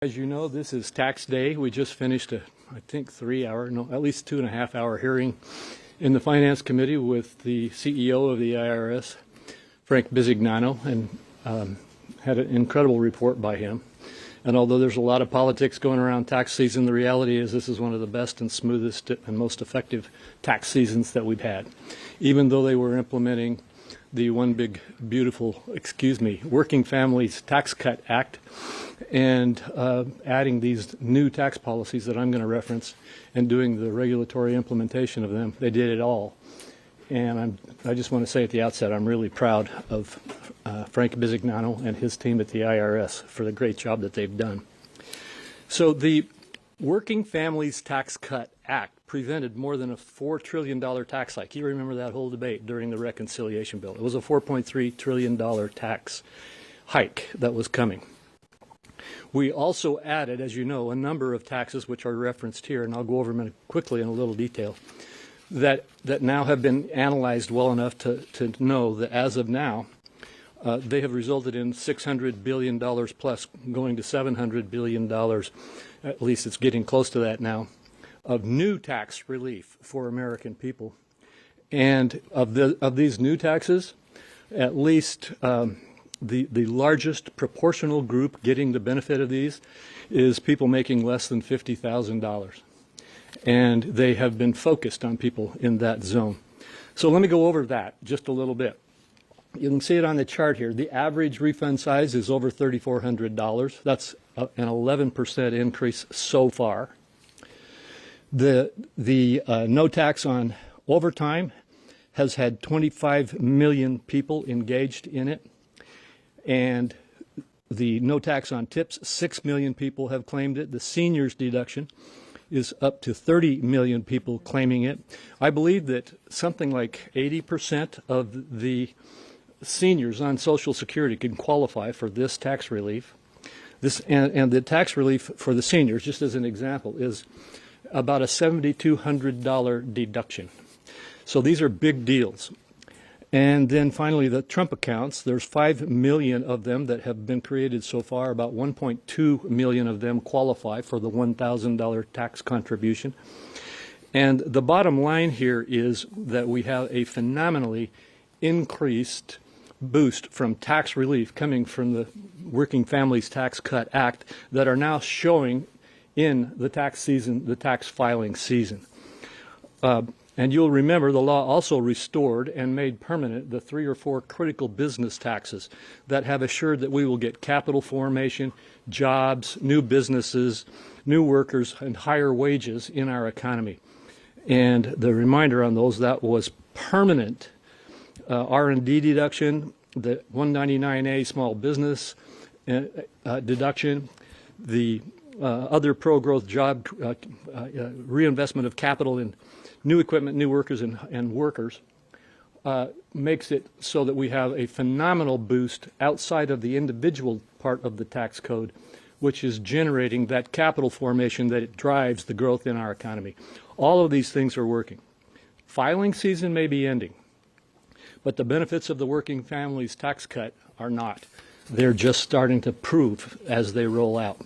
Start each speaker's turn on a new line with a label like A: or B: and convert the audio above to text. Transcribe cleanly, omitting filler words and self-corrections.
A: As you know, this is tax day. We just finished I think at least 2.5 hour hearing in the Finance Committee with the CEO of the IRS, Frank Bisignano, and had an incredible report by him. And although there's a lot of politics going around tax season, the reality is this is one of the best and smoothest and most effective tax seasons that we've had. Even though they were implementing the One Big Beautiful, Working Families Tax Cut Act, and adding these new tax policies that I'm going to reference and doing the regulatory implementation of them. They did it all. And I just want to say at the outset, I'm really proud of Frank Bisignano and his team at the IRS for the great job that they've done. So the Working Families Tax Cut Act prevented more than a $4 trillion tax hike. You remember that whole debate during the reconciliation bill. It was a $4.3 trillion tax hike that was coming. We also added, as you know, a number of taxes which are referenced here, and I'll go over them quickly in a little detail, that now have been analyzed well enough to know that as of now, they have resulted in $600 billion plus, going to $700 billion, at least it's getting close to that now, of new tax relief for American people. And of these new taxes, at least the largest proportional group getting the benefit of these is people making less than $50,000. And they have been focused on people in that zone. So let me go over that just a little bit. You can see it on the chart here. The average refund size is over $3,400. That's an 11% increase so far. The no tax on overtime has had 25 million people engaged in it. And the no tax on tips, 6 million people have claimed it. The seniors deduction is up to 30 million people claiming it. I believe that something like 80% of the seniors on Social Security can qualify for this tax relief. And the tax relief for the seniors, just as an example, is about a $7,200 deduction. So these are big deals. And then finally, the Trump accounts, there's 5 million of them that have been created so far. About 1.2 million of them qualify for the $1,000 tax contribution. And the bottom line here is that we have a phenomenally increased boost from tax relief coming from the Working Families Tax Cut Act that are now showing in the tax season, the tax filing season. And you'll remember the law also restored and made permanent the 3 or 4 critical business taxes that have assured that we will get capital formation, jobs, new businesses, new workers, and higher wages in our economy. And the reminder on those, that was permanent R&D deduction, the 199A small business deduction, the other pro-growth job reinvestment of capital in new equipment, new workers, and workers, makes it so that we have a phenomenal boost outside of the individual part of the tax code, which is generating that capital formation that it drives the growth in our economy. All of these things are working. Filing season may be ending, but the benefits of the Working Families Tax Cut are not. They're just starting to prove as they roll out.